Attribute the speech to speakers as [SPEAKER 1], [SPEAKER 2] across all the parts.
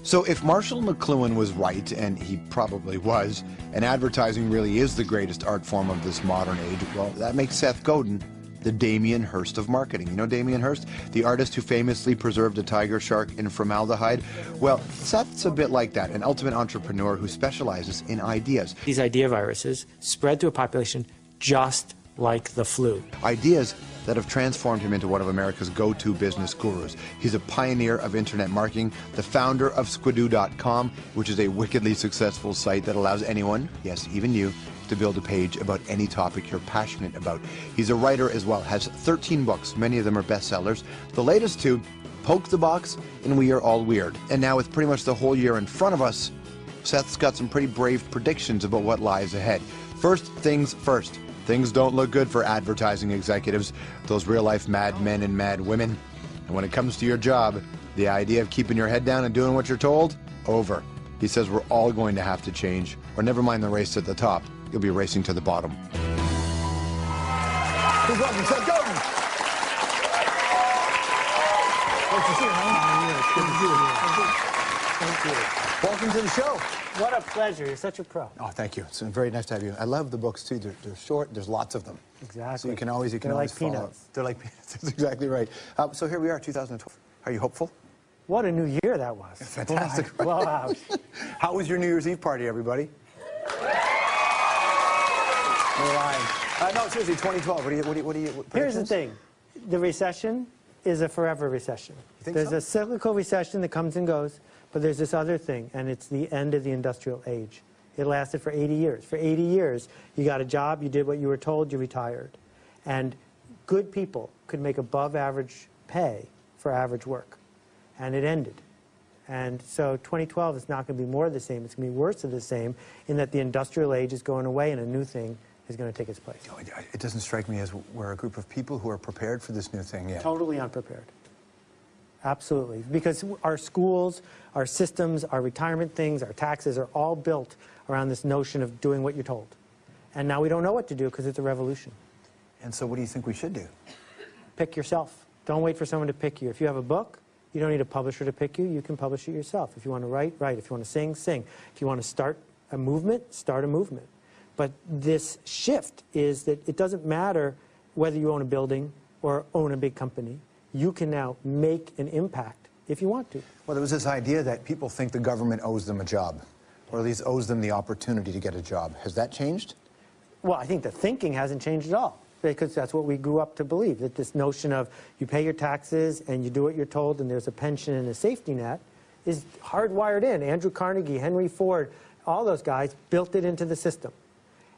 [SPEAKER 1] So if Marshall McLuhan was right, and he probably was, and advertising really is the greatest art form of this modern age, well, that makes Seth Godin the Damien Hirst of marketing. You know Damien Hirst? The artist who famously preserved a tiger shark in formaldehyde? Well, Seth's a bit like that, an ultimate entrepreneur who specializes in ideas.
[SPEAKER 2] These idea viruses spread through a population just like the flu.
[SPEAKER 1] Ideas that have transformed him into one of America's go-to business gurus. He's a pioneer of internet marketing, the founder of Squidoo.com, which is a wickedly successful site that allows anyone, yes, even you, to build a page about any topic you're passionate about. He's a writer as well, has 13 books, many of them are bestsellers. The latest two, Poke the Box and We Are All Weird. And now with pretty much the whole year in front of us, Seth's got some pretty brave predictions about what lies ahead. First things first. Things don't look good for advertising executives, those real-life mad men and mad women. And when it comes to your job, the idea of keeping your head down and doing what you're told, over. He says we're all going to have to change, or never mind the race at the top, you'll be racing to the bottom. Please welcome Seth Godin. Nice to see you, man. Good to see you. Thank you. Welcome to the show.
[SPEAKER 2] What a pleasure. You're such a pro.
[SPEAKER 1] Oh, thank you. It's very nice to have you. I love the books, too. They're short. There's lots of them.
[SPEAKER 2] Exactly.
[SPEAKER 1] So you can always
[SPEAKER 2] They're like
[SPEAKER 1] follow.
[SPEAKER 2] peanuts.
[SPEAKER 1] They're like peanuts. That's exactly right. So here we are, 2012. Are you hopeful?
[SPEAKER 2] What a new year that was.
[SPEAKER 1] Fantastic.
[SPEAKER 2] Blowout.
[SPEAKER 1] How was your New Year's Eve party, everybody? No lying. No, seriously, 2012. What do you
[SPEAKER 2] Here's the thing. The recession is a forever recession.
[SPEAKER 1] You think
[SPEAKER 2] There's
[SPEAKER 1] so?
[SPEAKER 2] a cyclical recession that comes and goes, but there's this other thing, and it's the end of the industrial age. It lasted for 80 years. For 80 years, you got a job, you did what you were told, you retired. And good people could make above average pay for average work. And it ended. And so 2012 is not going to be more of the same. It's going to be worse of the same in that the industrial age is going away and a new thing is going to take its place.
[SPEAKER 1] It doesn't strike me as we're a group of people who are prepared for this new thing yet.
[SPEAKER 2] Totally unprepared. Absolutely. Because our schools, our systems, our retirement things, our taxes are all built around this notion of doing what you're told. And now we don't know what to do because it's a revolution.
[SPEAKER 1] And so what do you think we should do?
[SPEAKER 2] Pick yourself. Don't wait for someone to pick you. If you have a book, you don't need a publisher to pick you. You can publish it yourself. If you want to write, write. If you want to sing, sing. If you want to start a movement, start a movement. But this shift is that it doesn't matter whether you own a building or own a big company. You can now make an impact if you want to.
[SPEAKER 1] Well, there was this idea that people think the government owes them a job, or at least owes them the opportunity to get a job. Has that changed?
[SPEAKER 2] Well, I think the thinking hasn't changed at all, because that's what we grew up to believe, that this notion of you pay your taxes and you do what you're told and there's a pension and a safety net is hardwired in. Andrew Carnegie, Henry Ford, all those guys built it into the system.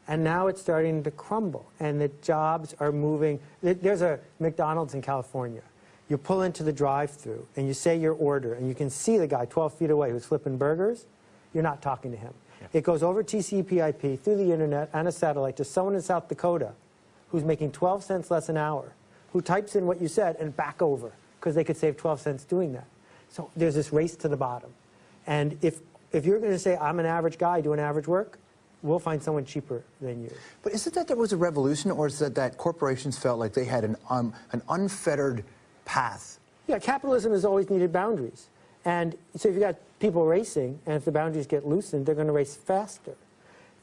[SPEAKER 2] And now it's starting to crumble, and the jobs are moving. There's a McDonald's in California. You pull into the drive-thru, and you say your order, and you can see the guy 12 feet away who's flipping burgers. You're not talking to him. Yeah. It goes over TCP/IP, through the internet, and a satellite to someone in South Dakota who's making 12 cents less an hour, who types in what you said and back over, because they could save 12 cents doing that. So there's this race to the bottom. And if you're going to say, I'm an average guy doing average work, we'll find someone cheaper than you.
[SPEAKER 1] But is it that there was a revolution, or is it that corporations felt like they had an unfettered path?
[SPEAKER 2] Yeah, capitalism has always needed boundaries. And so if you've got people racing, and if the boundaries get loosened, they're going to race faster.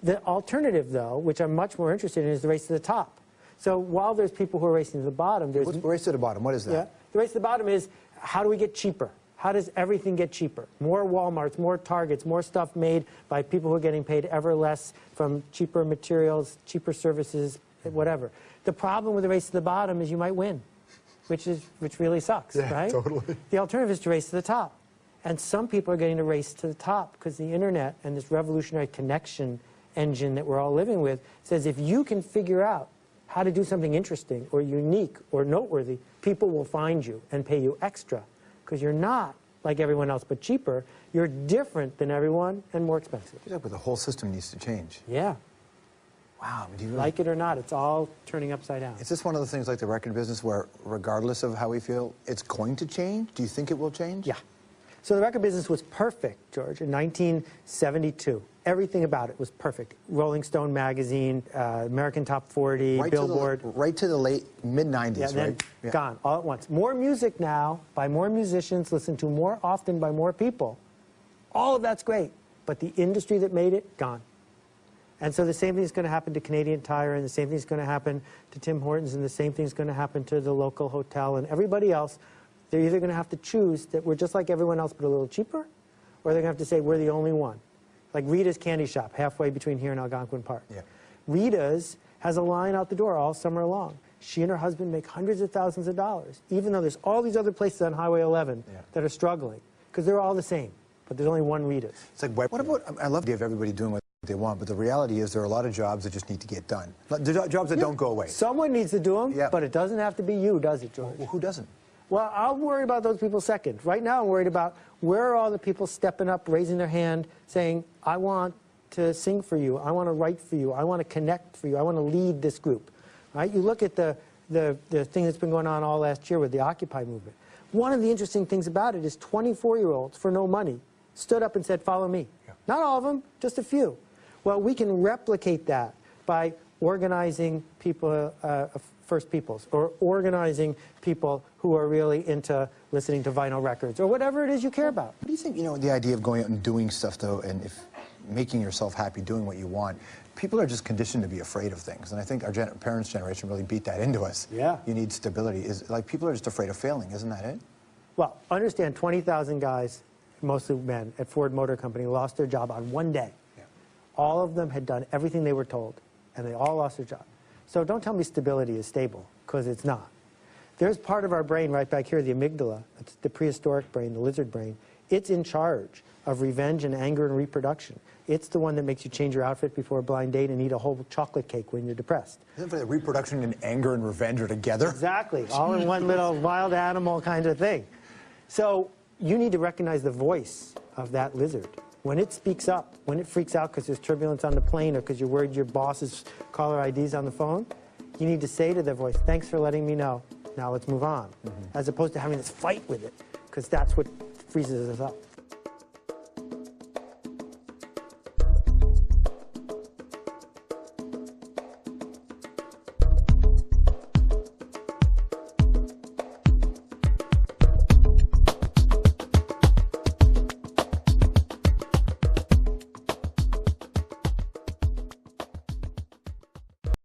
[SPEAKER 2] The alternative, though, which I'm much more interested in, is the race to the top. So while there's people who are racing to the bottom, there's...
[SPEAKER 1] What's the race to the bottom? What is that?
[SPEAKER 2] Yeah, the race to the bottom is, how do we get cheaper? How does everything get cheaper? More Walmarts, more Targets, more stuff made by people who are getting paid ever less from cheaper materials, cheaper services, whatever. The problem with the race to the bottom is you might win, which really sucks,
[SPEAKER 1] yeah,
[SPEAKER 2] right?
[SPEAKER 1] Totally.
[SPEAKER 2] The alternative is to race to the top. And some people are getting to race to the top because the internet and this revolutionary connection engine that we're all living with says if you can figure out how to do something interesting or unique or noteworthy, people will find you and pay you extra. Because you're not like everyone else, but cheaper. You're different than everyone and more expensive.
[SPEAKER 1] Yeah, but the whole system needs to change.
[SPEAKER 2] Yeah.
[SPEAKER 1] Wow. Do you really...
[SPEAKER 2] Like it or not, it's all turning upside down.
[SPEAKER 1] Is this one of the things like the record business where, regardless of how we feel, it's going to change? Do you think it will change?
[SPEAKER 2] Yeah. So the record business was perfect, George, in 1972. Everything about it was perfect. Rolling Stone magazine, American Top 40, Billboard.
[SPEAKER 1] Right to the late mid-90s,
[SPEAKER 2] yeah, then
[SPEAKER 1] right? Yeah.
[SPEAKER 2] Gone, all at once. More music now, by more musicians, listened to more often by more people. All of that's great, but the industry that made it, gone. And so the same thing is going to happen to Canadian Tire, and the same thing is going to happen to Tim Hortons, and the same thing is going to happen to the local hotel and everybody else. They're either going to have to choose that we're just like everyone else but a little cheaper, or they're going to have to say we're the only one. Like Rita's Candy Shop, halfway between here and Algonquin Park. Yeah. Rita's has a line out the door all summer long. She and her husband make hundreds of thousands of dollars, even though there's all these other places on Highway 11 that are struggling, because they're all the same, but there's only one Rita's.
[SPEAKER 1] It's like, what about, I love the idea of everybody doing what they want, but the reality is there are a lot of jobs that just need to get done. Jobs that don't go away.
[SPEAKER 2] Someone needs to do them, but it doesn't have to be you, does it, George?
[SPEAKER 1] Well, who doesn't?
[SPEAKER 2] Well, I'll worry about those people second. Right now, I'm worried about where are all the people stepping up, raising their hand, saying, I want to sing for you, I want to write for you, I want to connect for you, I want to lead this group. Right? You look at the thing that's been going on all last year with the Occupy movement. One of the interesting things about it is 24-year-olds, for no money, stood up and said, follow me. Yeah. Not all of them, just a few. Well, we can replicate that by organizing people, First Peoples, or organizing people who are really into listening to vinyl records, or whatever it is you care about.
[SPEAKER 1] What do you think, the idea of going out and doing stuff, though, and making yourself happy, doing what you want, people are just conditioned to be afraid of things, and I think our parents' generation really beat that into us.
[SPEAKER 2] Yeah.
[SPEAKER 1] You need stability. Like, people are just afraid of failing, isn't that it?
[SPEAKER 2] Well, understand 20,000 guys, mostly men, at Ford Motor Company lost their job on one day. Yeah. All of them had done everything they were told, and they all lost their job. So don't tell me stability is stable, because it's not. There's part of our brain right back here, the amygdala, it's the prehistoric brain, the lizard brain. It's in charge of revenge and anger and reproduction. It's the one that makes you change your outfit before a blind date and eat a whole chocolate cake when you're depressed.
[SPEAKER 1] Isn't it reproduction and anger and revenge are together?
[SPEAKER 2] Exactly, all in one little wild animal kind of thing. So you need to recognize the voice of that lizard. When it speaks up, when it freaks out because there's turbulence on the plane or because you're worried your boss's caller ID's on the phone, you need to say to the voice, thanks for letting me know, now let's move on, as opposed to having this fight with it, because that's what freezes us up.